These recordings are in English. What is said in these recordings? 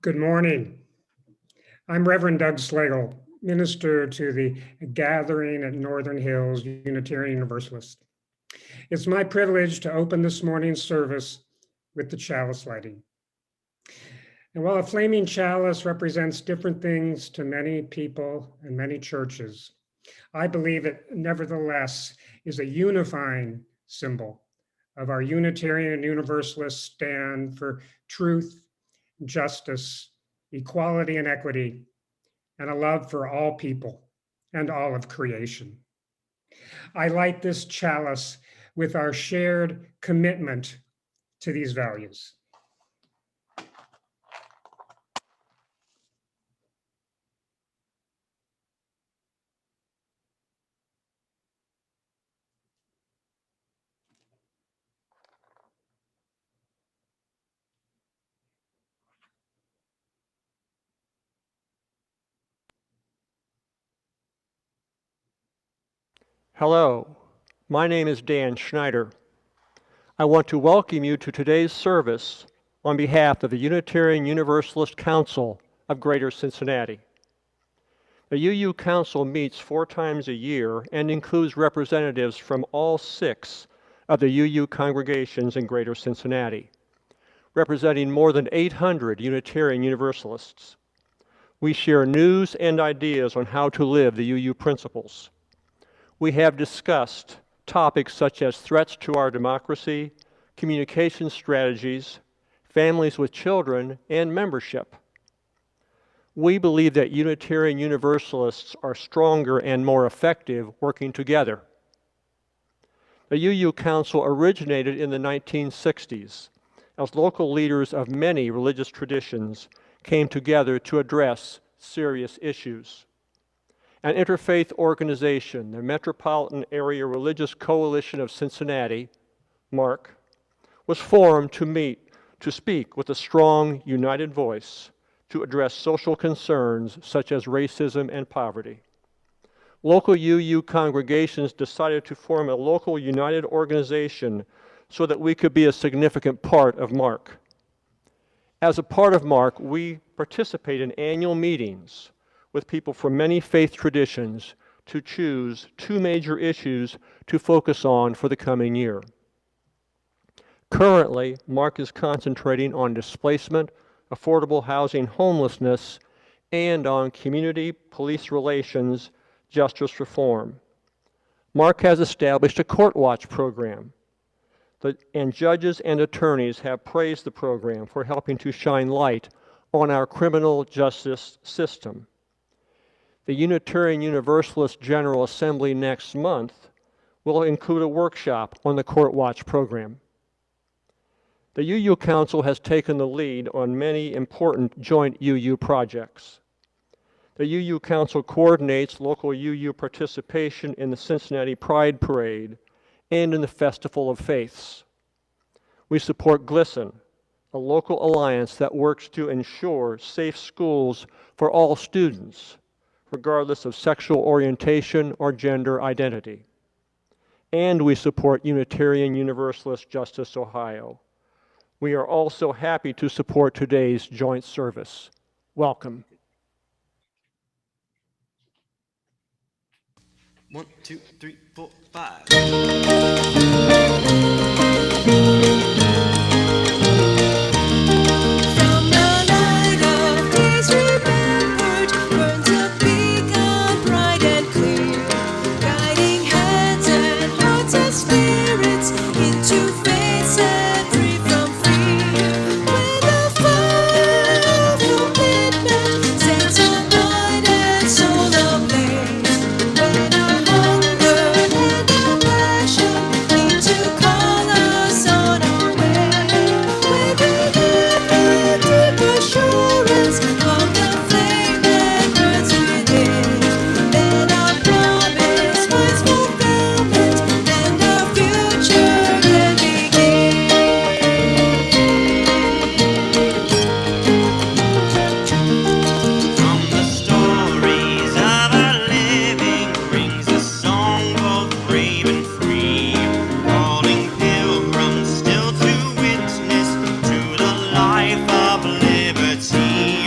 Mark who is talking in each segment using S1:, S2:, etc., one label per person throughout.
S1: Good morning. I'm Reverend Doug Slagle, minister to the gathering at Northern Hills Unitarian Universalist. It's my privilege to open this morning's service with the chalice lighting. And while a flaming chalice represents different things to many people and many churches, I believe it nevertheless is a unifying symbol of our Unitarian and Universalist stand for truth, justice, equality and equity, and a love for all people and all of creation. I light this chalice with our shared commitment to these values.
S2: Hello, my name is Dan Schneider. I want to welcome you to today's service on behalf of the Unitarian Universalist Council of Greater Cincinnati. The UU Council meets 4 times a year and includes representatives from all 6 of the UU congregations in Greater Cincinnati, representing more than 800 Unitarian Universalists. We share news and ideas on how to live the UU principles. We have discussed topics such as threats to our democracy, communication strategies, families with children, and membership. We believe that Unitarian Universalists are stronger and more effective working together. The UU Council originated in the 1960s as local leaders of many religious traditions came together to address serious issues. An interfaith organization, the Metropolitan Area Religious Coalition of Cincinnati, MARC, was formed to speak with a strong, united voice to address social concerns such as racism and poverty. Local UU congregations decided to form a local united organization so that we could be a significant part of MARC. As a part of MARC, we participate in annual meetings with people from many faith traditions to choose 2 major issues to focus on for the coming year. Currently, MARC is concentrating on displacement, affordable housing, homelessness, and on community police relations, justice reform. MARC has established a court watch program, and judges and attorneys have praised the program for helping to shine light on our criminal justice system. The Unitarian Universalist General Assembly next month will include a workshop on the Court Watch program. The UU Council has taken the lead on many important joint UU projects. The UU Council coordinates local UU participation in the Cincinnati Pride Parade and in the Festival of Faiths. We support GLSEN, a local alliance that works to ensure safe schools for all students, regardless of sexual orientation or gender identity. And we support Unitarian Universalist Justice Ohio. We are also happy to support today's joint service. Welcome.
S3: 1, 2, 3, 4, 5. Life of liberty.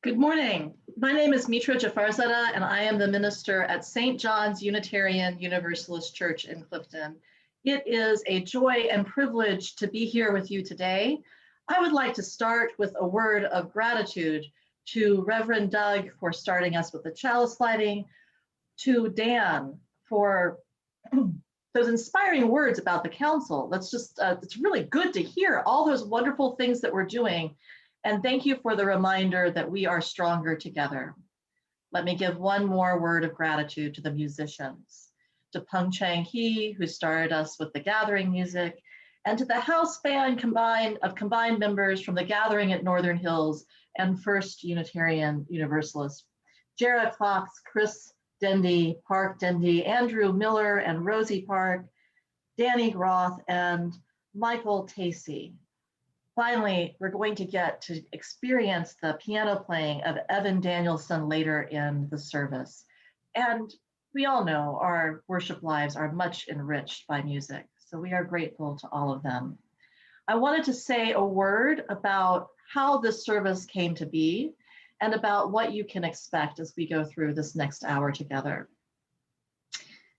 S4: Good morning. My name is Mitra Jafarzadeh, and I am the minister at St. John's Unitarian Universalist Church in Clifton. It is a joy and privilege to be here with you today. I would like to start with a word of gratitude to Reverend Doug for starting us with the chalice lighting, to Dan for those inspiring words about the council. It's really good to hear all those wonderful things that we're doing. And thank you for the reminder that we are stronger together. Let me give one more word of gratitude to the musicians, to Peng Chang He, who started us with the gathering music, and to the house band combined members from the gathering at Northern Hills and First Unitarian Universalist, Jared Fox, Chris Dendy, Park Dendy, Andrew Miller and Rosie Park, Danny Roth, and Michael Tacey. Finally, we're going to get to experience the piano playing of Evan Danielson later in the service. And we all know our worship lives are much enriched by music, so we are grateful to all of them. I wanted to say a word about how this service came to be and about what you can expect as we go through this next hour together.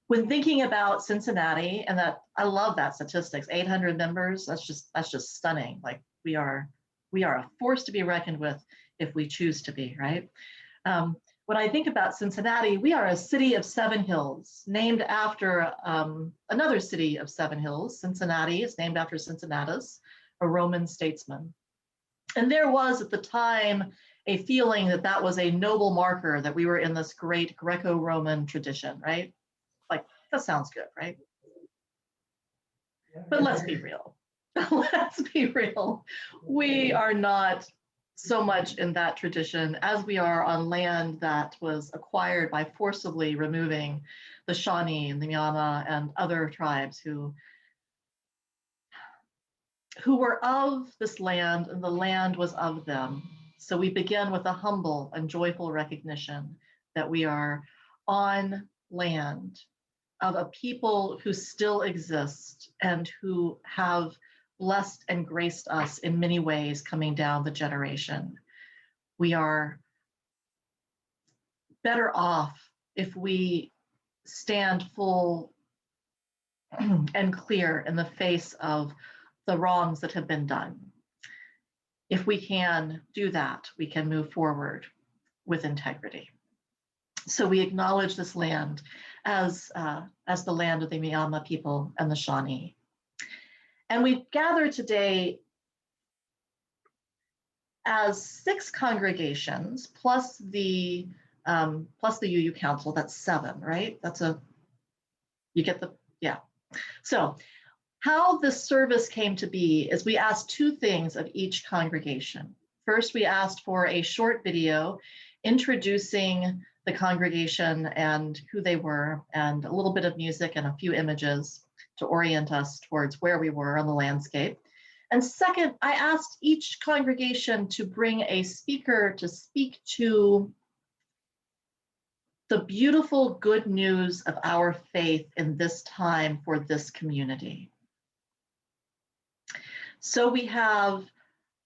S4: When thinking about Cincinnati, and that I love that statistics, 800 members, that's just stunning. Like we are a force to be reckoned with if we choose to be, right? When I think about Cincinnati, we are a city of 7 hills, named after another city of 7 hills. Cincinnati is named after Cincinnatus, a Roman statesman. And there was at the time a feeling that that was a noble marker, that we were in this great Greco-Roman tradition, right? Like, that sounds good, right? But let's be real. Let's be real. We are not so much in that tradition as we are on land that was acquired by forcibly removing the Shawnee and the Miama and other tribes who were of this land, and the land was of them. So we begin with a humble and joyful recognition that we are on land of a people who still exist and who have blessed and graced us in many ways coming down the generation. We are better off if we stand full and clear in the face of the wrongs that have been done. If we can do that, we can move forward with integrity. So we acknowledge this land as the land of the Miama people and the Shawnee. And we gather today as 6 congregations plus the UU Council. That's 7, right? Yeah. So how this service came to be is we asked 2 things of each congregation. First, we asked for a short video introducing the congregation and who they were, and a little bit of music and a few images to orient us towards where we were on the landscape. And second, I asked each congregation to bring a speaker to speak to the beautiful good news of our faith in this time for this community. So we have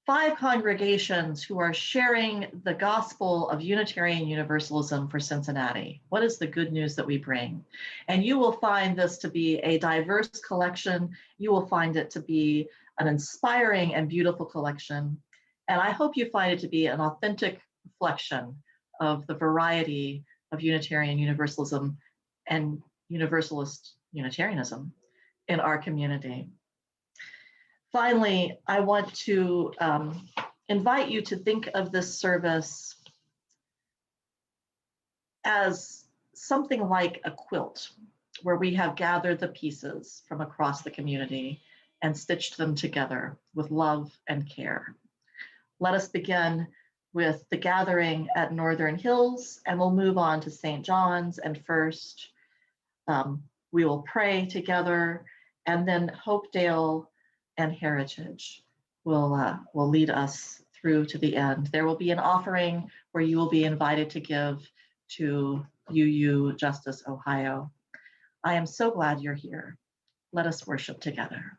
S4: 5 congregations who are sharing the gospel of Unitarian Universalism for Cincinnati. What is the good news that we bring? And you will find this to be a diverse collection. You will find it to be an inspiring and beautiful collection. And I hope you find it to be an authentic reflection of the variety of Unitarian Universalism and Universalist Unitarianism in our community. Finally, I want to invite you to think of this service as something like a quilt, where we have gathered the pieces from across the community and stitched them together with love and care. Let us begin with the gathering at Northern Hills, and we'll move on to St. John's and First. We will pray together, and then Hopedale and Heritage will lead us through to the end. There will be an offering where you will be invited to give to UU Justice Ohio. I am so glad you're here. Let us worship together.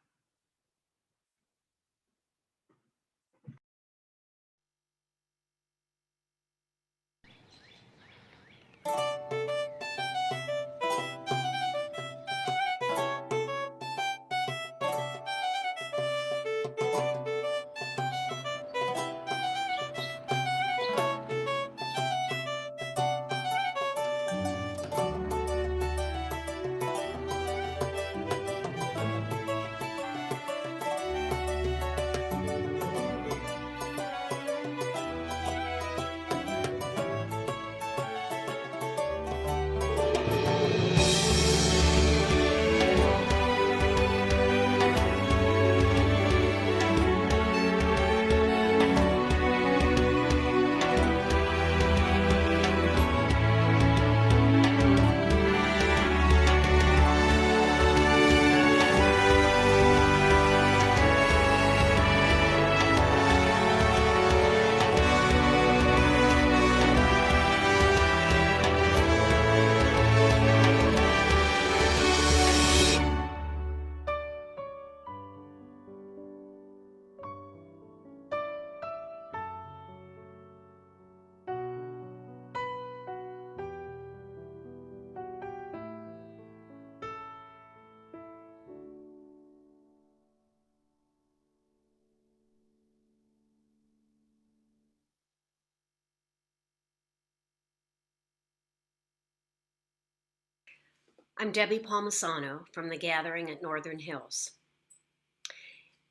S5: I'm Debbie Palmisano from the Gathering at Northern Hills.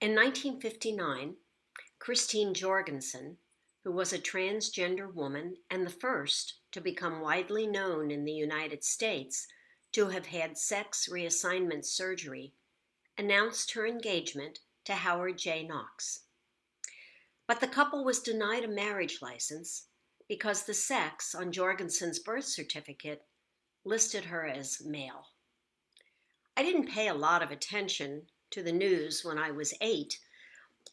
S5: In 1959, Christine Jorgensen, who was a transgender woman and the first to become widely known in the United States to have had sex reassignment surgery, announced her engagement to Howard J. Knox. But the couple was denied a marriage license because the sex on Jorgensen's birth certificate listed her as male. I didn't pay a lot of attention to the news when I was 8,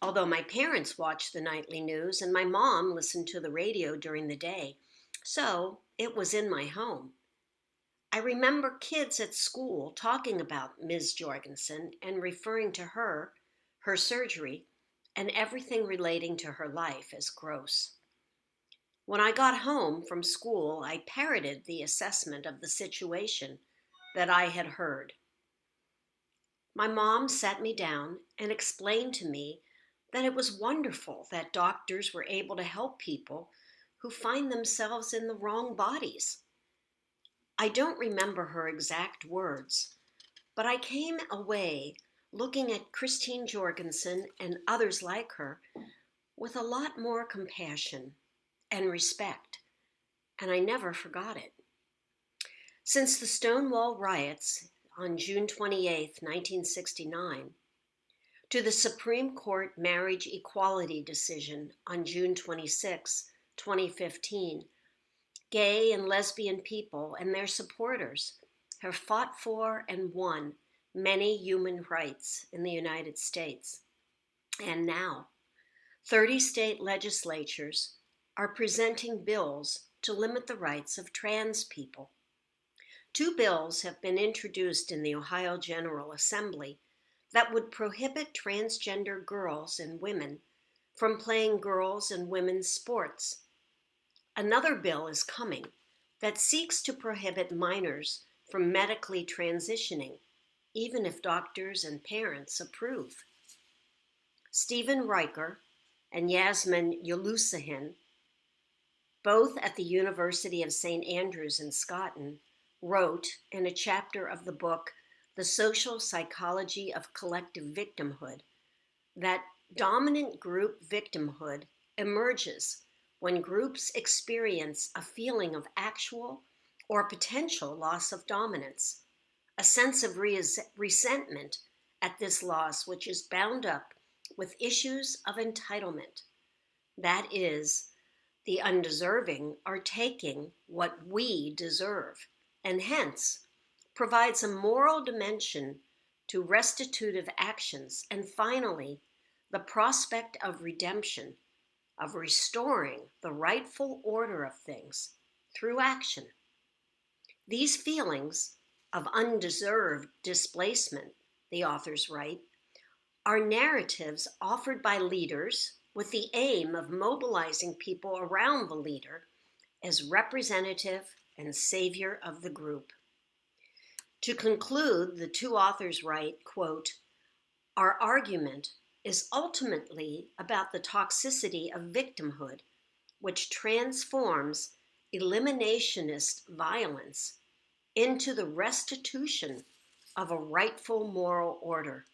S5: although my parents watched the nightly news and my mom listened to the radio during the day, so it was in my home. I remember kids at school talking about Ms. Jorgensen and referring to her surgery, and everything relating to her life as gross. When I got home from school, I parroted the assessment of the situation that I had heard. My mom sat me down and explained to me that it was wonderful that doctors were able to help people who find themselves in the wrong bodies. I don't remember her exact words, but I came away looking at Christine Jorgensen and others like her with a lot more compassion and respect, and I never forgot it. Since the Stonewall riots on June 28, 1969, to the Supreme Court marriage equality decision on June 26, 2015, gay and lesbian people and their supporters have fought for and won many human rights in the United States. And now, 30 state legislatures are presenting bills to limit the rights of trans people. 2 bills have been introduced in the Ohio General Assembly that would prohibit transgender girls and women from playing girls' and women's sports. Another bill is coming that seeks to prohibit minors from medically transitioning, even if doctors and parents approve. Stephen Riker and Yasmin Yolusahin, both at the University of St. Andrews in Scotland, wrote in a chapter of the book, The Social Psychology of Collective Victimhood, that dominant group victimhood emerges when groups experience a feeling of actual or potential loss of dominance, a sense of resentment at this loss, which is bound up with issues of entitlement. That is, the undeserving are taking what we deserve, and hence provides a moral dimension to restitutive actions, and finally, the prospect of redemption, of restoring the rightful order of things through action. These feelings of undeserved displacement, the authors write, are narratives offered by leaders with the aim of mobilizing people around the leader as representative and savior of the group. To conclude, the 2 authors write, quote, "Our argument is ultimately about the toxicity of victimhood, which transforms eliminationist violence into the restitution of a rightful moral order.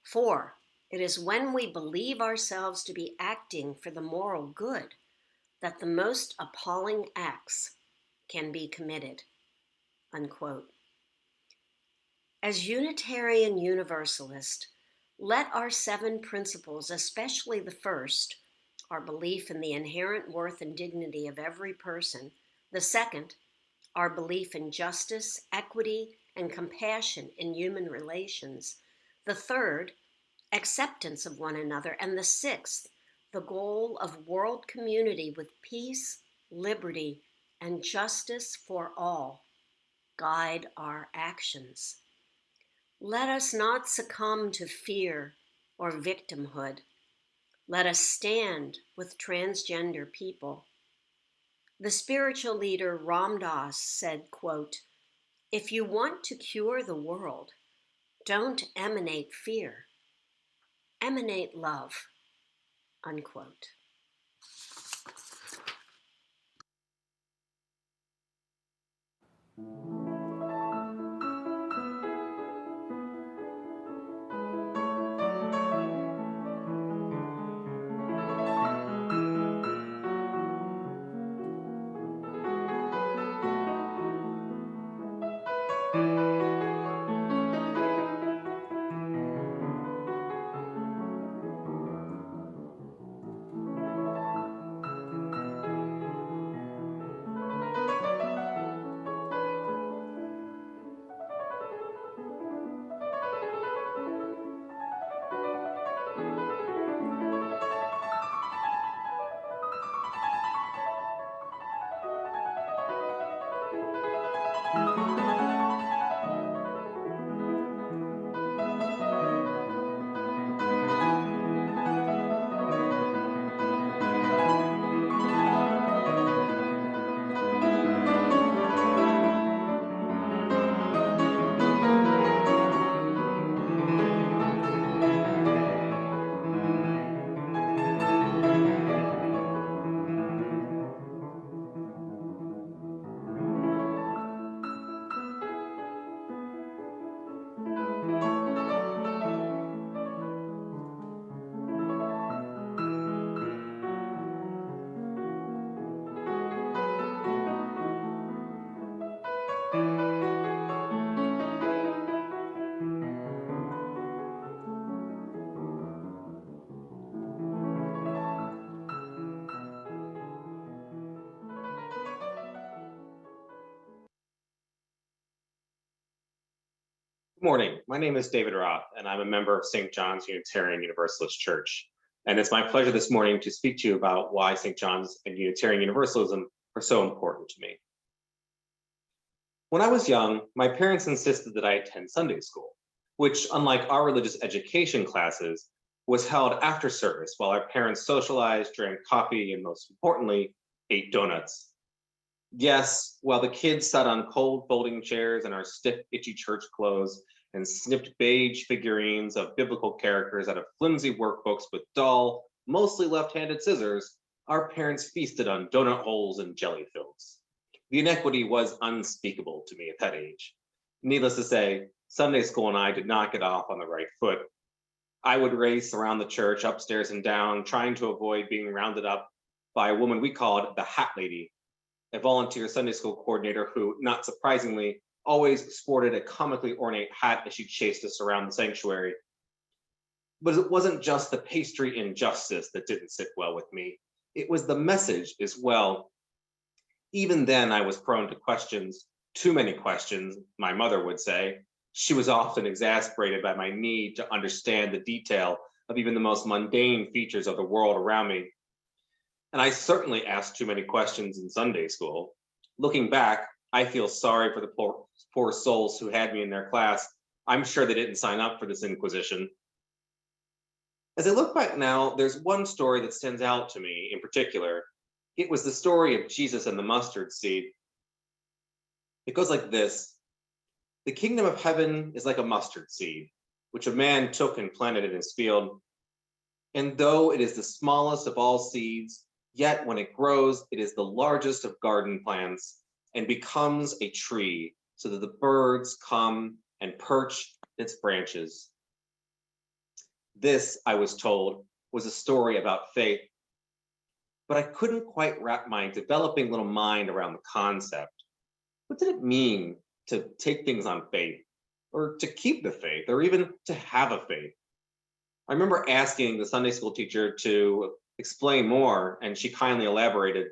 S5: For it is when we believe ourselves to be acting for the moral good that the most appalling acts can be committed," unquote. As Unitarian Universalist, let our 7 principles, especially the first, our belief in the inherent worth and dignity of every person, the second, our belief in justice, equity, and compassion in human relations, the third, acceptance of one another, and the sixth, the goal of world community with peace, liberty, and justice for all, guide our actions. Let us not succumb to fear or victimhood. Let us stand with transgender people. The spiritual leader Ram Dass said, quote, "If you want to cure the world, don't emanate fear, emanate love," unquote.
S6: Morning. My name is David Roth, and I'm a member of St. John's Unitarian Universalist Church. And it's my pleasure this morning to speak to you about why St. John's and Unitarian Universalism are so important to me. When I was young, my parents insisted that I attend Sunday school, which, unlike our religious education classes, was held after service while our parents socialized, drank coffee, and most importantly, ate donuts. Yes, while the kids sat on cold folding chairs in our stiff, itchy church clothes and snipped beige figurines of biblical characters out of flimsy workbooks with dull, mostly left-handed scissors, our parents feasted on donut holes and jelly fills. The inequity was unspeakable to me at that age. Needless to say, Sunday school and I did not get off on the right foot. I would race around the church, upstairs and down, trying to avoid being rounded up by a woman we called the Hat Lady, a volunteer Sunday school coordinator who, not surprisingly, always sported a comically ornate hat as she chased us around the sanctuary. But it wasn't just the pastry injustice that didn't sit well with me. It was the message as well. Even then, I was prone to questions, too many questions, my mother would say. She was often exasperated by my need to understand the detail of even the most mundane features of the world around me. And I certainly asked too many questions in Sunday school. Looking back, I feel sorry for the poor souls who had me in their class. I'm sure they didn't sign up for this inquisition. As I look back now, there's one story that stands out to me in particular. It was the story of Jesus and the mustard seed. It goes like this. The kingdom of heaven is like a mustard seed, which a man took and planted in his field. And though it is the smallest of all seeds, yet when it grows, it is the largest of garden plants and becomes a tree so that the birds come and perch its branches. This, I was told, was a story about faith, but I couldn't quite wrap my developing little mind around the concept. What did it mean to take things on faith, or to keep the faith, or even to have a faith? I remember asking the Sunday school teacher to explain more, and she kindly elaborated.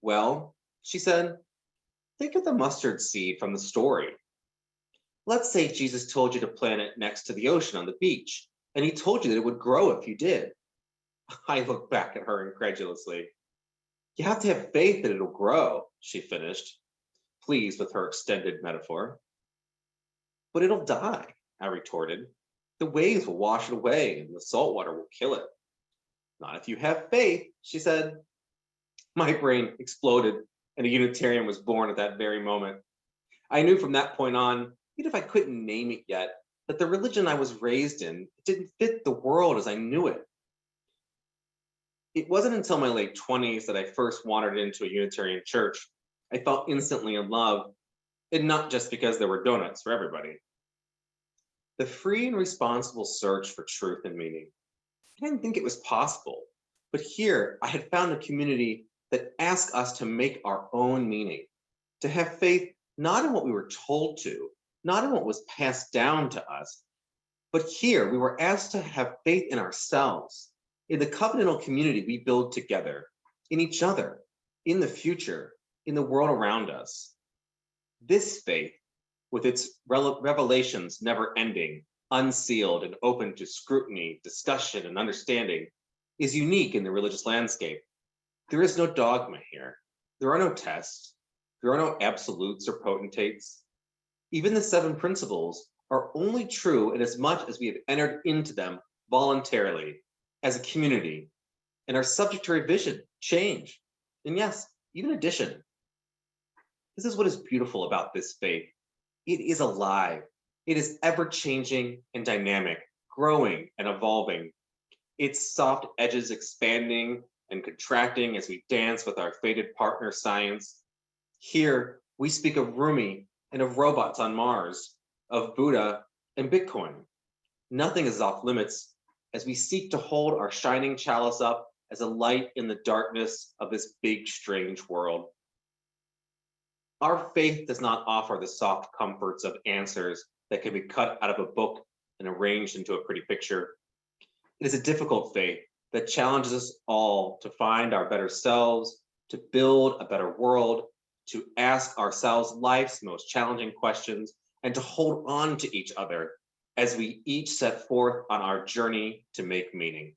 S6: Well, she said, think of the mustard seed from the story. Let's say Jesus told you to plant it next to the ocean on the beach, and he told you that it would grow if you did. I looked back at her incredulously. You have to have faith that it'll grow, she finished, pleased with her extended metaphor. But it'll die, I retorted. The waves will wash it away, and the salt water will kill it. Not if you have faith, she said. My brain exploded, and a Unitarian was born at that very moment. I knew from that point on, even if I couldn't name it yet, that the religion I was raised in didn't fit the world as I knew it. It wasn't until my late 20s that I first wandered into a Unitarian church. I fell instantly in love, and not just because there were donuts for everybody. The free and responsible search for truth and meaning. I didn't think it was possible, but here I had found a community that asked us to make our own meaning, to have faith not in what we were told to, not in what was passed down to us, but here we were asked to have faith in ourselves, in the covenantal community we build together, in each other, in the future, in the world around us. This faith, with its revelations never ending, unsealed and open to scrutiny, discussion, and understanding, is unique in the religious landscape. There is no dogma here. There are no tests. There are no absolutes or potentates. Even the 7 principles are only true in as much as we have entered into them voluntarily as a community and are subject to revision, change, and yes, even addition. This is what is beautiful about this faith. It is alive. It is ever-changing and dynamic, growing and evolving. Its soft edges expanding and contracting as we dance with our fated partner science. Here, we speak of Rumi and of robots on Mars, of Buddha and Bitcoin. Nothing is off limits as we seek to hold our shining chalice up as a light in the darkness of this big, strange world. Our faith does not offer the soft comforts of answers that can be cut out of a book and arranged into a pretty picture. It is a difficult faith that challenges us all to find our better selves, to build a better world, to ask ourselves life's most challenging questions, and to hold on to each other as we each set forth on our journey to make meaning.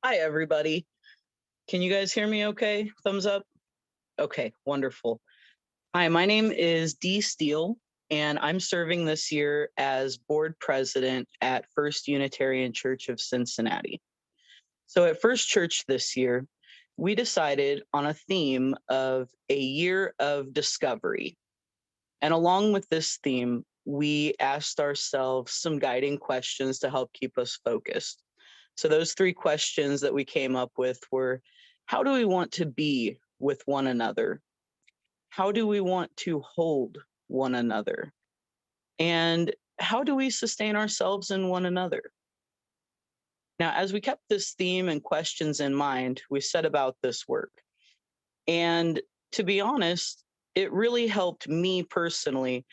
S7: Hi, everybody. Can you guys hear me okay? Thumbs up? Okay, wonderful. Hi, my name is Dee Steele, and I'm serving this year as board president at First Unitarian Church of Cincinnati. So at First Church this year, we decided on a theme of a year of discovery. And along with this theme, we asked ourselves some guiding questions to help keep us focused. So those three questions that we came up with were, how do we want to be with one another? How do we want to hold one another? And how do we sustain ourselves in one another? Now, as we kept this theme and questions in mind, we set about this work. And to be honest, it really helped me personally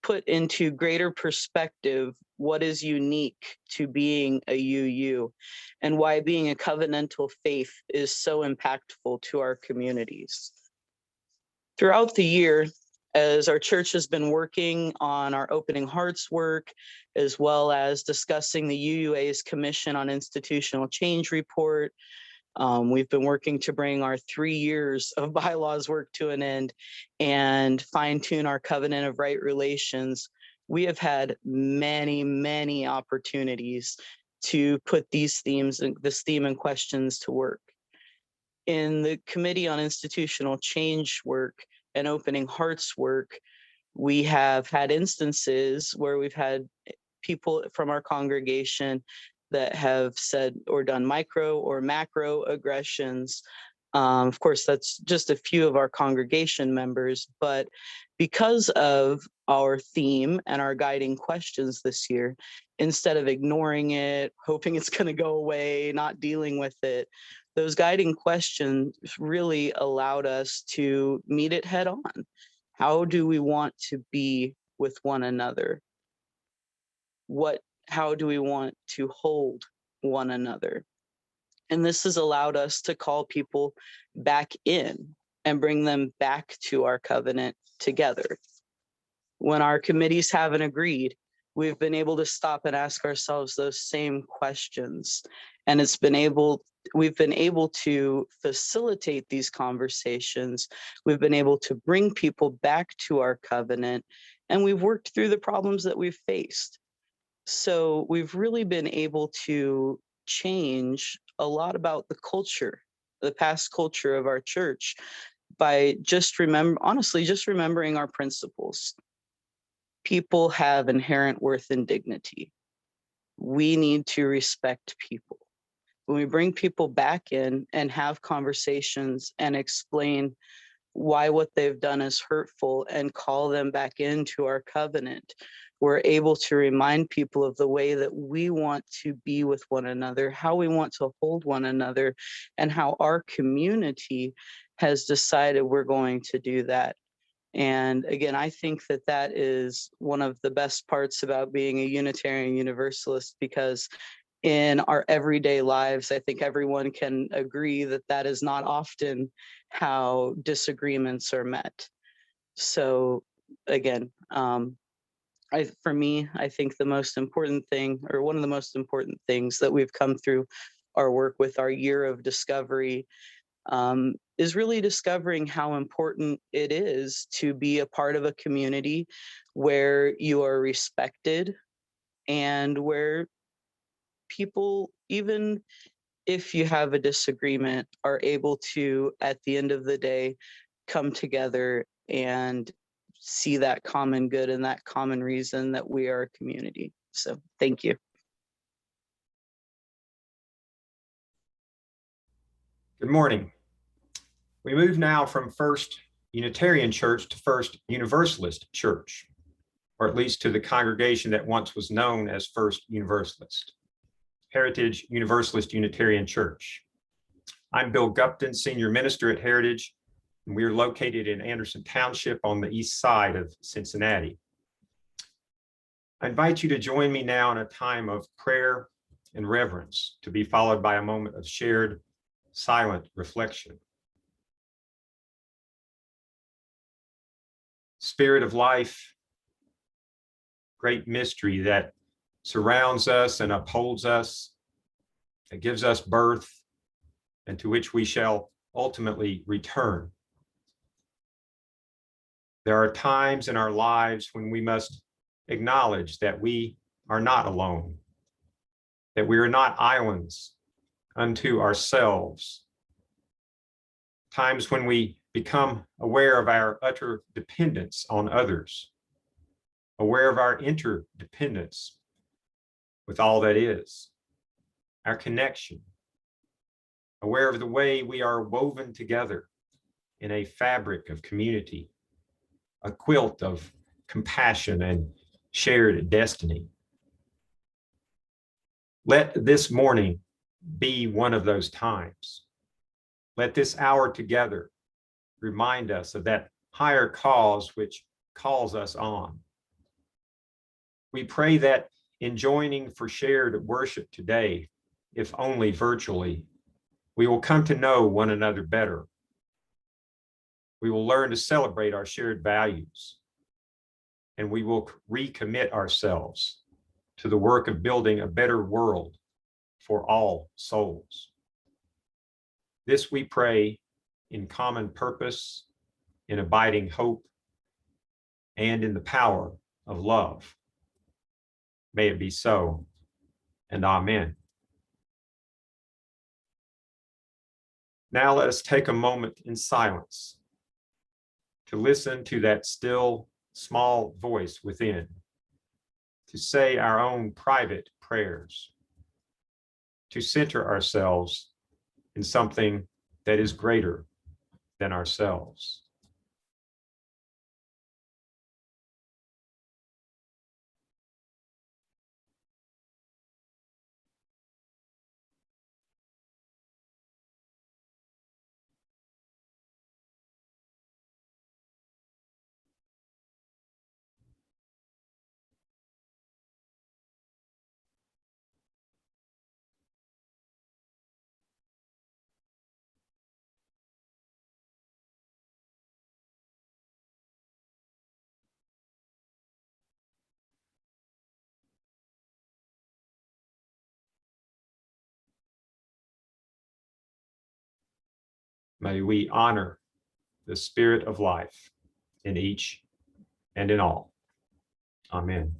S7: put into greater perspective what is unique to being a UU and why being a covenantal faith is so impactful to our communities. Throughout the year, as our church has been working on our opening hearts work, as well as discussing the UUA's Commission on Institutional Change report, we've been working to bring our 3 years of bylaws work to an end and fine-tune our covenant of right relations. We have had many, many opportunities to put these themes and this theme and questions to work. In the Committee on Institutional Change work and opening hearts work, we have had instances where we've had people from our congregation that have said or done micro or macro aggressions. Of course, that's just a few of our congregation members, but because of our theme and our guiding questions this year, instead of ignoring it, hoping it's going to go away, not dealing with it, those guiding questions really allowed us to meet it head on. How do we want to be with one another? How do we want to hold one another? And this has allowed us to call people back in and bring them back to our covenant together. When our committees haven't agreed, we've been able to stop and ask ourselves those same questions. And we've been able to facilitate these conversations. We've been able to bring people back to our covenant, and we've worked through the problems that we've faced. So we've really been able to change a lot about the culture, the past culture of our church, by just honestly, just remembering our principles. People have inherent worth and dignity. We need to respect people. When we bring people back in and have conversations and explain why what they've done is hurtful and call them back into our covenant, we're able to remind people of the way that we want to be with one another, how we want to hold one another, and how our community has decided we're going to do that. And again, I think that that is one of the best parts about being a Unitarian Universalist, because in our everyday lives, I think everyone can agree that that is not often how disagreements are met. So again, for me, I think the most important thing, or one of the most important things that we've come through our work with our year of discovery, is really discovering how important it is to be a part of a community where you are respected and where people, even if you have a disagreement, are able to, at the end of the day, come together and see that common good and that common reason that we are a community. So thank you.
S8: Good morning. We move now from First Unitarian Church to First Universalist Church, or at least to the congregation that once was known as First Universalist, Heritage Universalist Unitarian Church. I'm Bill Gupton, Senior Minister at Heritage, and we are located in Anderson Township on the east side of Cincinnati. I invite you to join me now in a time of prayer and reverence, to be followed by a moment of shared silent reflection. Spirit of life, great mystery that surrounds us and upholds us, that gives us birth, and to which we shall ultimately return. There are times in our lives when we must acknowledge that we are not alone, that we are not islands unto ourselves. Times when we become aware of our utter dependence on others, aware of our interdependence with all that is, our connection, aware of the way we are woven together in a fabric of community, a quilt of compassion and shared destiny. Let this morning be one of those times. Let this hour together remind us of that higher cause which calls us on. We pray that in joining for shared worship today, if only virtually, we will come to know one another better. We will learn to celebrate our shared values, and we will recommit ourselves to the work of building a better world for all souls. This we pray in common purpose, in abiding hope, and in the power of love. May it be so, and amen. Now let us take a moment in silence to listen to that still, small voice within, to say our own private prayers, to center ourselves in something that is greater than ourselves. May we honor the spirit of life in each and in all. Amen.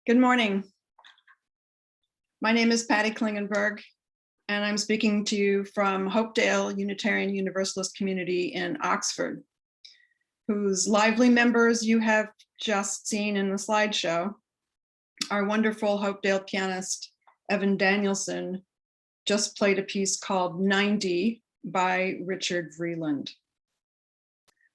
S9: Good morning. My name is Patty Klingenberg, and I'm speaking to you from Hopedale Unitarian Universalist community in Oxford, whose lively members you have just seen in the slideshow. Our wonderful Hopedale pianist, Evan Danielson, just played a piece called 90 by Richard Vreeland.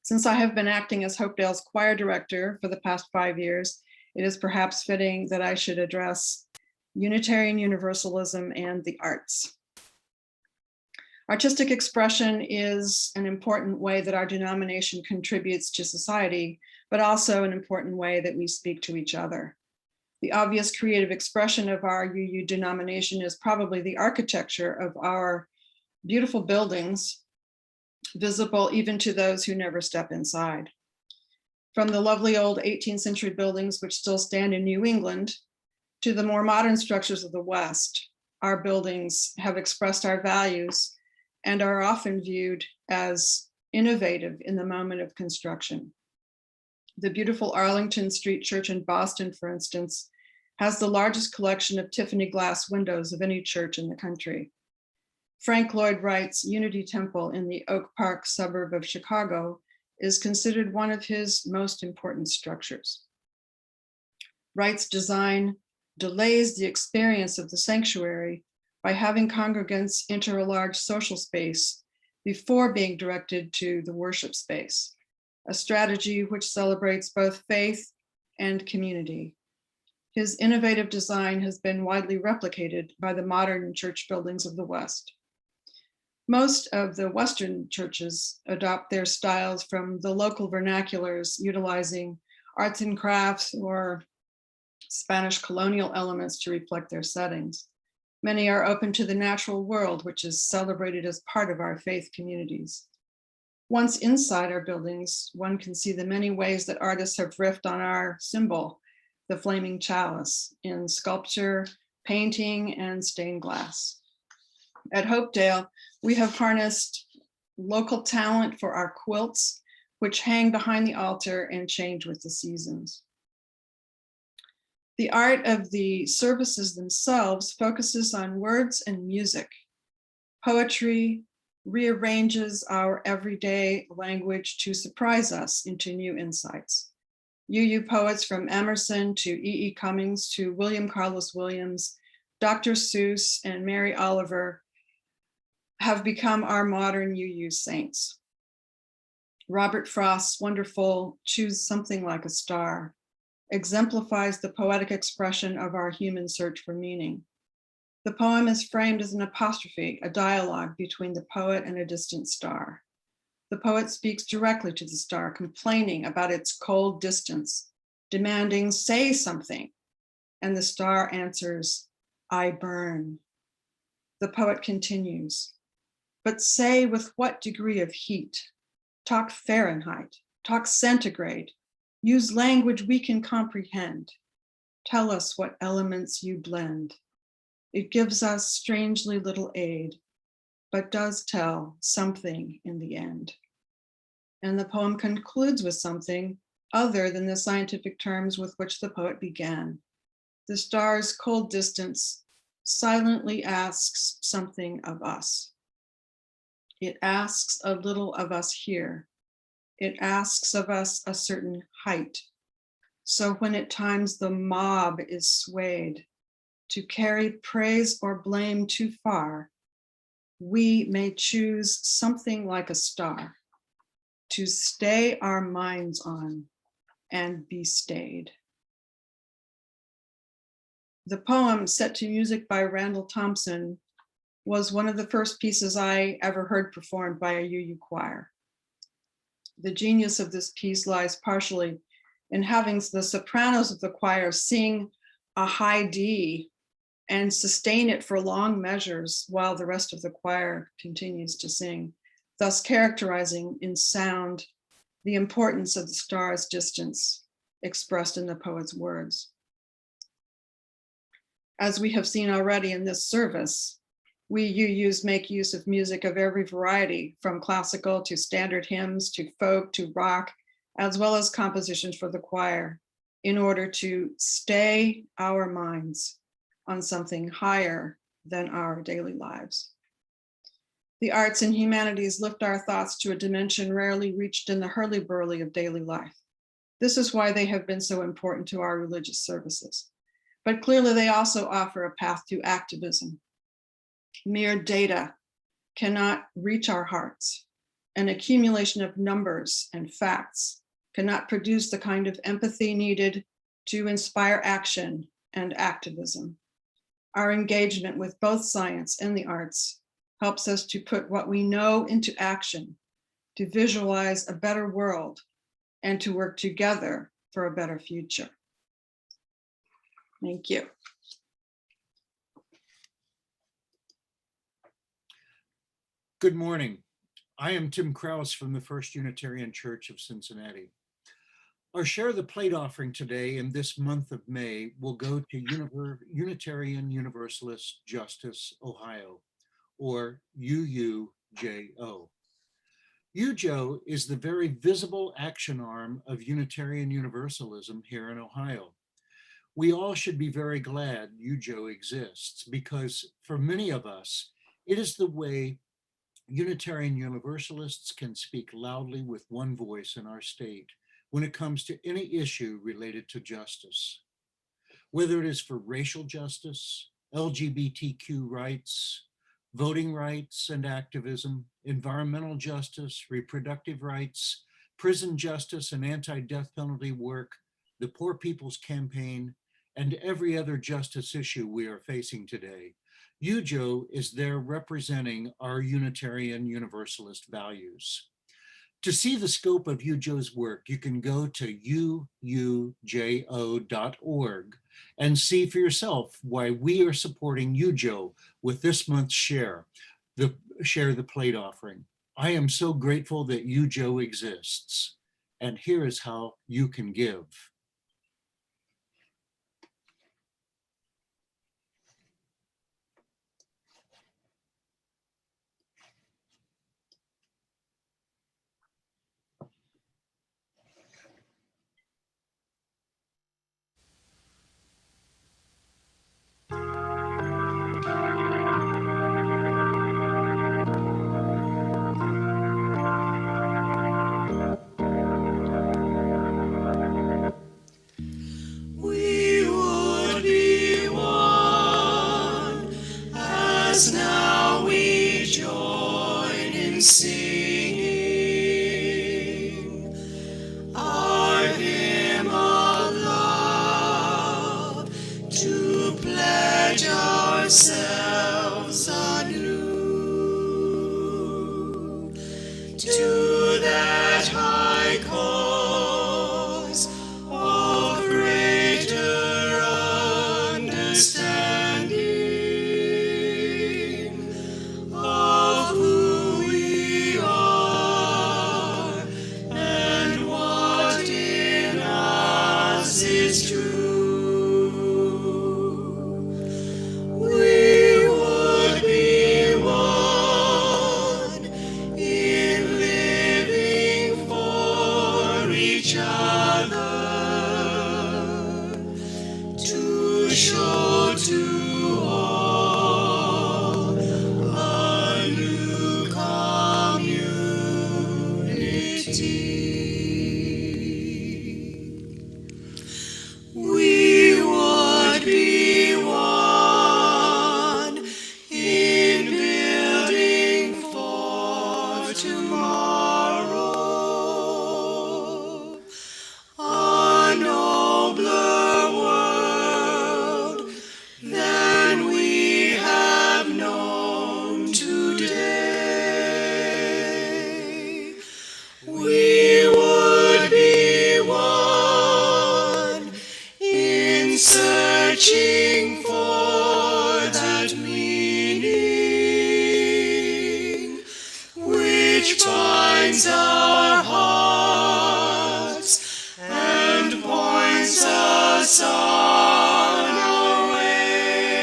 S9: Since I have been acting as Hopedale's choir director for the past 5 years, it is perhaps fitting that I should address Unitarian Universalism and the arts. Artistic expression is an important way that our denomination contributes to society, but also an important way that we speak to each other. The obvious creative expression of our UU denomination is probably the architecture of our beautiful buildings, visible even to those who never step inside. From the lovely old 18th century buildings which still stand in New England to the more modern structures of the West, our buildings have expressed our values and are often viewed as innovative in the moment of construction. The beautiful Arlington Street Church in Boston, for instance, has the largest collection of Tiffany glass windows of any church in the country. Frank Lloyd Wright's Unity Temple in the Oak Park suburb of Chicago is considered one of his most important structures. Wright's design delays the experience of the sanctuary by having congregants enter a large social space before being directed to the worship space, a strategy which celebrates both faith and community. His innovative design has been widely replicated by the modern church buildings of the West. Most of the Western churches adopt their styles from the local vernaculars, utilizing arts and crafts or Spanish colonial elements to reflect their settings. Many are open to the natural world, which is celebrated as part of our faith communities. Once inside our buildings, one can see the many ways that artists have riffed on our symbol, the flaming chalice, in sculpture, painting, and stained glass. At Hopedale, we have harnessed local talent for our quilts, which hang behind the altar and change with the seasons. The art of the services themselves focuses on words and music. Poetry rearranges our everyday language to surprise us into new insights. UU poets from Emerson to E.E. Cummings to William Carlos Williams, Dr. Seuss, and Mary Oliver have become our modern UU saints. Robert Frost's wonderful "Choose Something Like a Star" exemplifies the poetic expression of our human search for meaning. The poem is framed as an apostrophe, a dialogue between the poet and a distant star. The poet speaks directly to the star, complaining about its cold distance, demanding, "Say something." And the star answers, "I burn." The poet continues, "But say with what degree of heat? Talk Fahrenheit, talk centigrade, use language we can comprehend. Tell us what elements you blend. It gives us strangely little aid, but does tell something in the end." And the poem concludes with something other than the scientific terms with which the poet began. The star's cold distance silently asks something of us. It asks a little of us here. It asks of us a certain height. So when at times the mob is swayed to carry praise or blame too far, we may choose something like a star to stay our minds on and be stayed. The poem, set to music by Randall Thompson, was one of the first pieces I ever heard performed by a UU choir. The genius of this piece lies partially in having the sopranos of the choir sing a high D and sustain it for long measures while the rest of the choir continues to sing, thus characterizing in sound the importance of the star's distance expressed in the poet's words. As we have seen already in this service, we UUs make use of music of every variety, from classical to standard hymns to folk to rock, as well as compositions for the choir. in order to stay our minds on something higher than our daily lives. The arts and humanities lift our thoughts to a dimension rarely reached in the hurly-burly of daily life. This is why they have been so important to our religious services. But clearly they also offer a path to activism. Mere data cannot reach our hearts. An accumulation of numbers and facts cannot produce the kind of empathy needed to inspire action and activism. Our engagement with both science and the arts helps us to put what we know into action, to visualize a better world, and to work together for a better future. Thank you.
S10: Good morning. I am Tim Krause from the First Unitarian Church of Cincinnati. Our Share the Plate offering today in this month of May will go to Unitarian Universalist Justice, Ohio, or UUJO. UJO is the very visible action arm of Unitarian Universalism here in Ohio. We all should be very glad UJO exists because for many of us, it is the way Unitarian Universalists can speak loudly with one voice in our state when it comes to any issue related to justice. Whether it is for racial justice, LGBTQ rights, voting rights and activism, environmental justice, reproductive rights, prison justice and anti-death penalty work, the Poor People's Campaign, and every other justice issue we are facing today, UJO is there representing our Unitarian Universalist values. To see the scope of UJO's work, you can go to uujo.org and see for yourself why we are supporting UJO with this month's Share the Plate offering. I am so grateful that UJO exists, and here is how you can give.
S11: We would be one, as now we join in singing our hymn of love, to pledge ourselves anew to that high cause of greater understanding of who we are and what in us is true. We would be one in living for each other, to show to all a new community. We would be one in building for tomorrow, a nobler world than we have known today. We would be one in searching for that meaning which binds our hearts and points us on our way.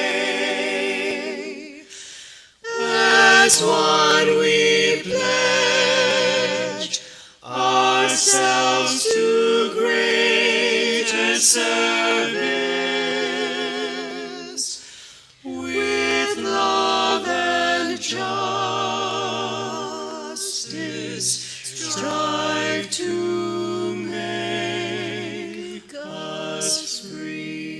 S11: As one we pledge ourselves to greater service with love and justice. Strive to make us free.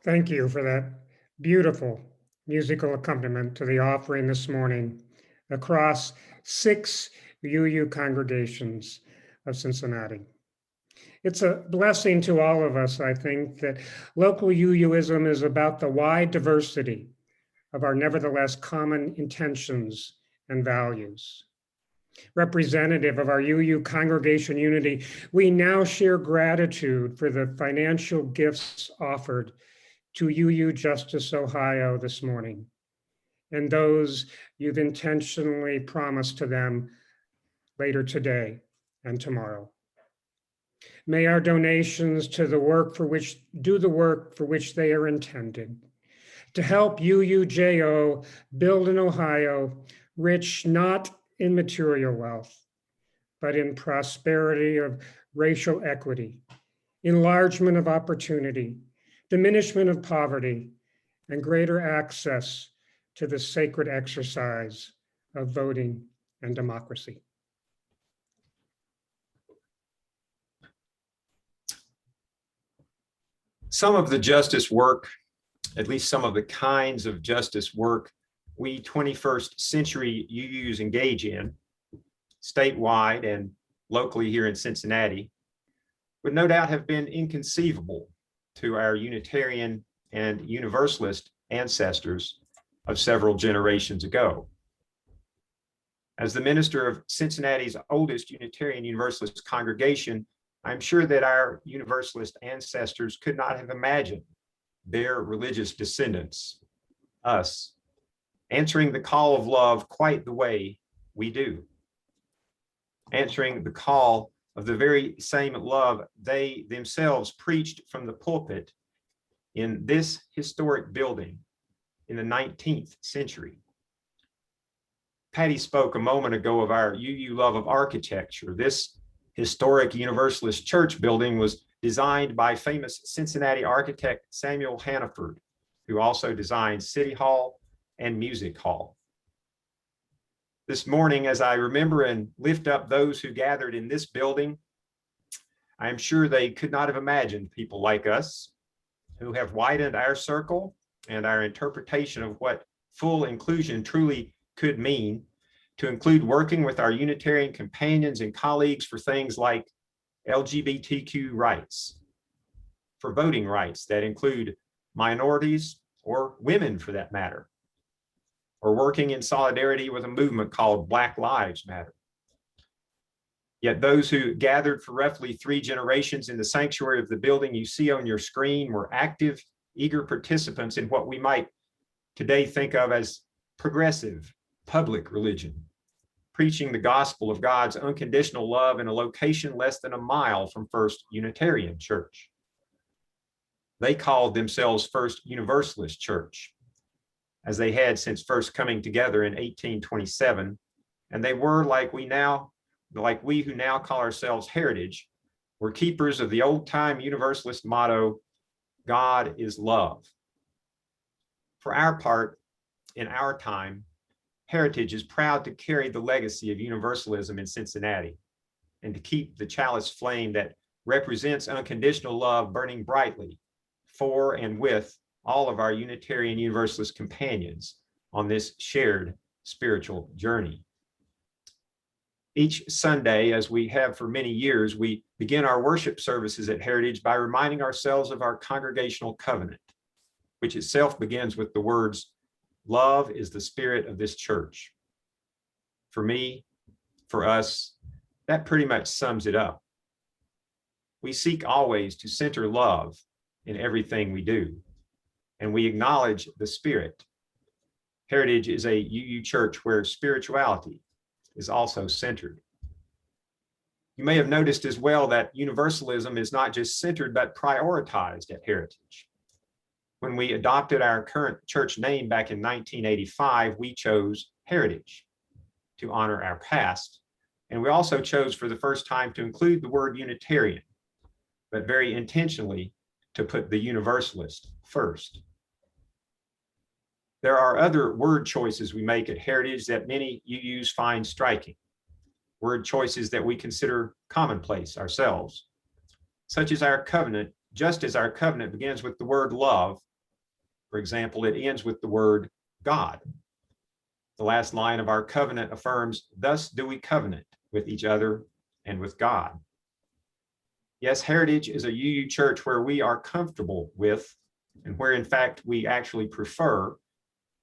S1: Thank you for that beautiful musical accompaniment to the offering this morning across 6 UU congregations of Cincinnati. It's a blessing to all of us, I think, that local UUism is about the wide diversity of our nevertheless common intentions and values. Representative of our UU congregation unity, we now share gratitude for the financial gifts offered to UU Justice Ohio this morning, and those you've intentionally promised to them later today and tomorrow. May our donations do the work for which they are intended, to help UUJO build an Ohio rich not in material wealth, but in prosperity of racial equity, enlargement of opportunity, diminishment of poverty, and greater access to the sacred exercise of voting and democracy.
S8: Some of the justice work, at least some of the kinds of justice work we 21st century UUs engage in, statewide and locally here in Cincinnati, would no doubt have been inconceivable to our Unitarian and Universalist ancestors of several generations ago. As the minister of Cincinnati's oldest Unitarian Universalist congregation, I'm sure that our Universalist ancestors could not have imagined their religious descendants, us, answering the call of love quite the way we do, answering the call of the very same love they themselves preached from the pulpit in this historic building in the 19th century. Patty spoke a moment ago of our UU love of architecture. This historic Universalist church building was designed by famous Cincinnati architect Samuel Hannaford, who also designed City Hall and Music Hall. This morning, as I remember and lift up those who gathered in this building, I am sure they could not have imagined people like us who have widened our circle and our interpretation of what full inclusion truly could mean, to include working with our Unitarian companions and colleagues for things like LGBTQ rights, for voting rights that include minorities or women for that matter, or working in solidarity with a movement called Black Lives Matter. Yet those who gathered for roughly 3 generations in the sanctuary of the building you see on your screen were active, eager participants in what we might today think of as progressive public religion, preaching the gospel of God's unconditional love in a location less than a mile from First Unitarian Church. They called themselves First Universalist Church, as they had since first coming together in 1827, and they were, like we who now call ourselves Heritage, were keepers of the old-time Universalist motto, God is love. For our part, in our time, Heritage is proud to carry the legacy of Universalism in Cincinnati and to keep the chalice flame that represents unconditional love burning brightly for and with all of our Unitarian Universalist companions on this shared spiritual journey. Each Sunday, as we have for many years, we begin our worship services at Heritage by reminding ourselves of our congregational covenant, which itself begins with the words, "Love is the spirit of this church." For me, for us, that pretty much sums it up. We seek always to center love in everything we do, and we acknowledge the Spirit. Heritage is a UU church where spirituality is also centered. You may have noticed as well that Universalism is not just centered, but prioritized at Heritage. When we adopted our current church name back in 1985, we chose Heritage to honor our past. And we also chose for the first time to include the word Unitarian, but very intentionally to put the Universalist first. There are other word choices we make at Heritage that many UUs find striking, word choices that we consider commonplace ourselves, such as our covenant. Just as our covenant begins with the word love, for example, it ends with the word God. The last line of our covenant affirms, "Thus do we covenant with each other and with God." Yes, Heritage is a UU church where we are comfortable with, and where in fact we actually prefer,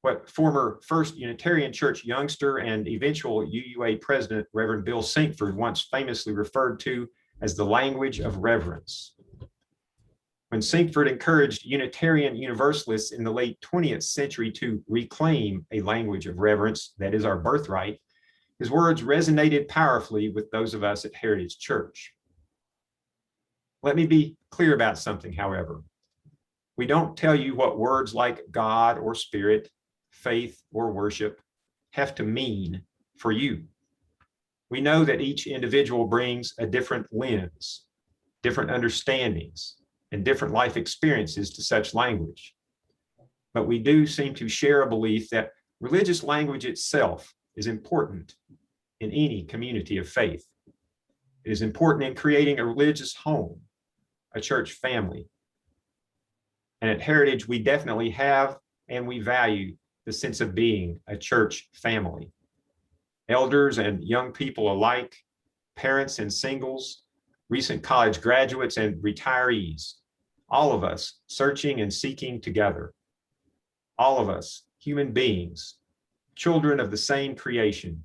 S8: what former First Unitarian Church youngster and eventual UUA president, Reverend Bill Sinkford, once famously referred to as the language of reverence. When Sinkford encouraged Unitarian Universalists in the late 20th century to reclaim a language of reverence that is our birthright, his words resonated powerfully with those of us at Heritage Church. Let me be clear about something, however. We don't tell you what words like God or Spirit, faith or worship have to mean for you. We know that each individual brings a different lens, different understandings, and different life experiences to such language. But we do seem to share a belief that religious language itself is important in any community of faith. It is important in creating a religious home, a church family. And at Heritage, we definitely have and we value the sense of being a church family. Elders and young people alike, parents and singles, recent college graduates and retirees, all of us searching and seeking together. All of us, human beings, children of the same creation,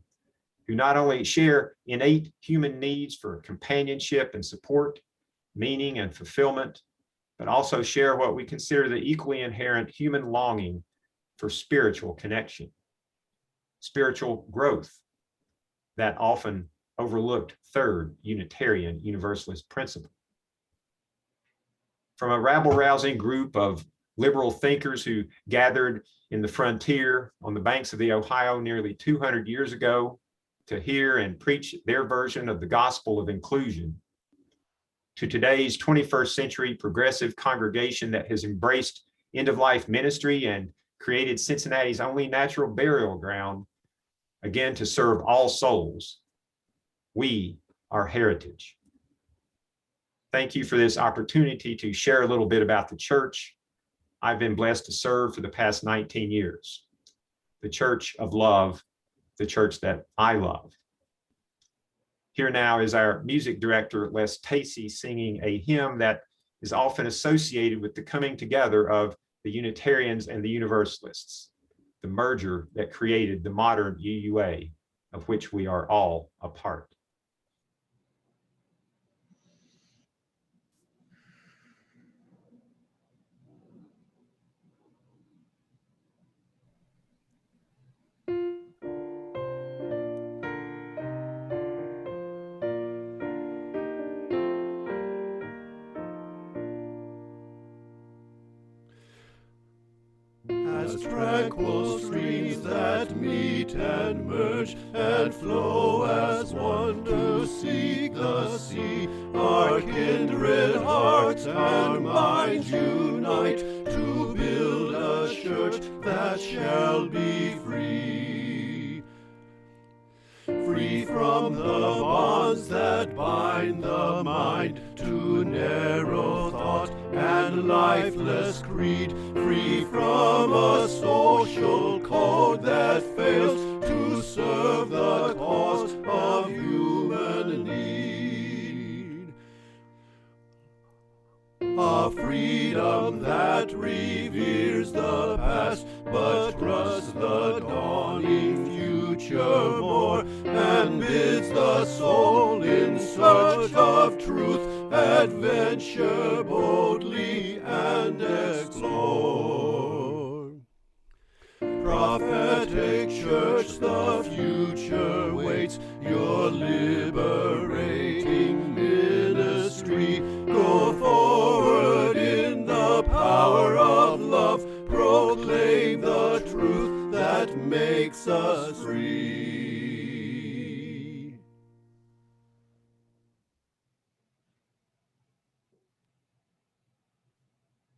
S8: who not only share innate human needs for companionship and support, meaning and fulfillment, but also share what we consider the equally inherent human longing for spiritual connection, spiritual growth, that often overlooked third Unitarian Universalist principle. From a rabble-rousing group of liberal thinkers who gathered in the frontier on the banks of the Ohio nearly 200 years ago to hear and preach their version of the gospel of inclusion, to today's 21st century progressive congregation that has embraced end-of-life ministry and created Cincinnati's only natural burial ground, again to serve all souls. We are Heritage. Thank you for this opportunity to share a little bit about the church I've been blessed to serve for the past 19 years. The Church of Love, the church that I love. Here now is our music director, Les Tacey, singing a hymn that is often associated with the coming together of the Unitarians and the Universalists, the merger that created the modern UUA, of which we are all a part.
S11: As tranquil streams that meet and merge and flow as one to seek the sea, our kindred hearts and minds unite to build a church that shall be free. Free from the bonds that bind the mind to narrow thought and lifeless creed, free from a social code that fails to serve the cause of human need. A freedom that reveres the past but trusts the dawning future more, and bids the soul in search of truth adventure boldly and explore. Prophetic church, the future waits your liberating ministry. Go forward in the power of love. that makes us free.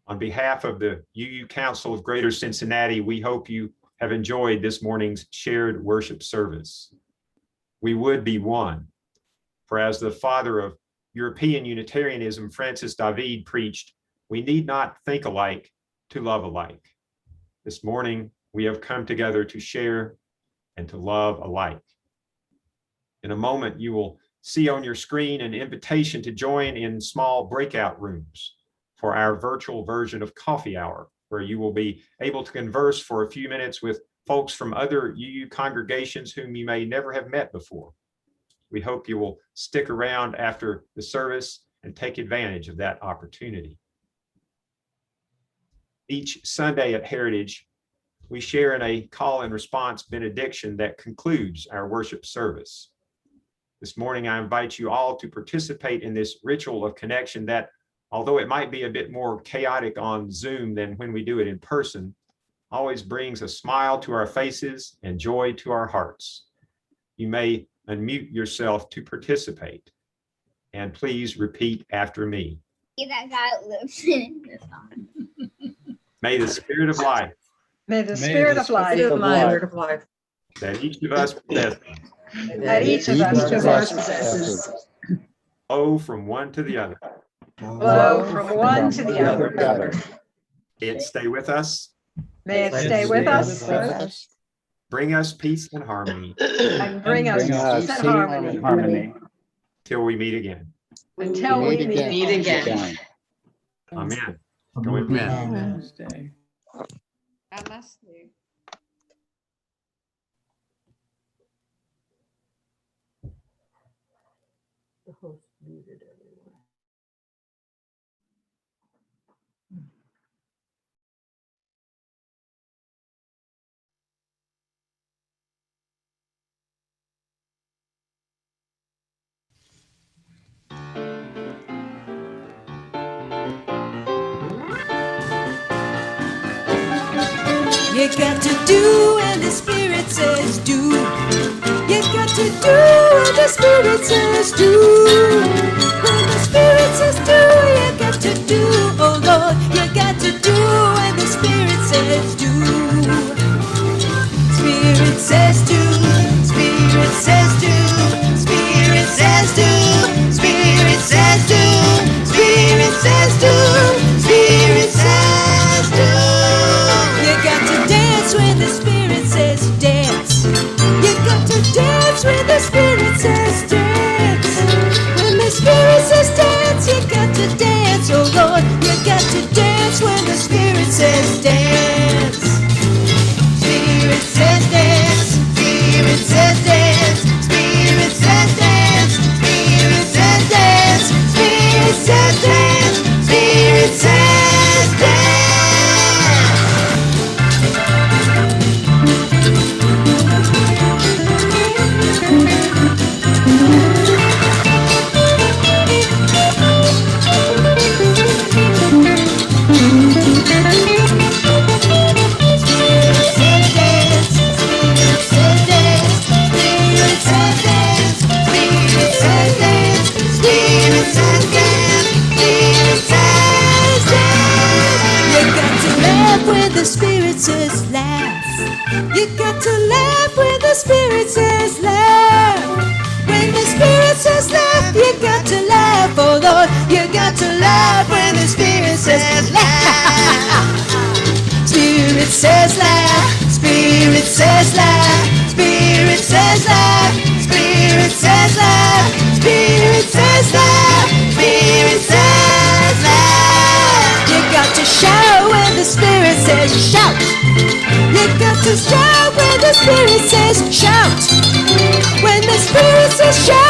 S8: On behalf of the UU Council of Greater Cincinnati, we hope you have enjoyed this morning's shared worship service. We would be one, for as the father of European Unitarianism, Francis David, preached, we need not think alike to love alike. This morning, we have come together to share and to love alike. In a moment, you will see on your screen an invitation to join in small breakout rooms for our virtual version of Coffee Hour, where you will be able to converse for a few minutes with folks from other UU congregations whom you may never have met before. We hope you will stick around after the service and take advantage of that opportunity. Each Sunday at Heritage, we share in a call and response benediction that concludes our worship service. This morning, I invite you all to participate in this ritual of connection that, although it might be a bit more chaotic on Zoom than when we do it in person, always brings a smile to our faces and joy to our hearts. You may unmute yourself to participate, and please repeat after me. May the Spirit of life,
S12: May the Spirit of life,
S8: that each of us possesses,
S12: that each of us possesses,
S8: flow from one to the other.
S12: flow from one to the other.
S8: It stay with us,
S12: May it stay with us
S8: bring us peace and harmony
S12: and bring us peace and harmony
S8: till we meet again.
S12: until we meet again.
S8: Amen. Go in peace.
S9: Namaste.
S2: The host muted everyone.
S13: You got to do and the Spirit says do. You got to do and the Spirit says do. When the Spirit says do, you got to do. Oh Lord, you got to do and the Spirit says do. Spirit says do. Spirit says do. Spirit says do. Spirit says do. Spirit says do. Spirit says do. You got to dance when the Spirit says dance. You got to dance when the Spirit says dance. When the Spirit says dance, you got to dance. Oh Lord, you got to dance when the Spirit says dance. Spirit says dance. Spirit says dance. Spirit says dance. Spirit says dance. Spirit says dance. Spirit says dance. The Spirit says laugh. You got to laugh when the Spirit says laugh. When the Spirit says laugh, you got to laugh. Oh Lord, you got to laugh when the Spirit says laugh. Spirit says laugh. Spirit says laugh. Spirit says laugh. Spirit says laugh. Spirit says laugh. Spirit says laugh. You got to shout when the Spirit says shout. You got to shout when the Spirit says shout. When the Spirit says shout.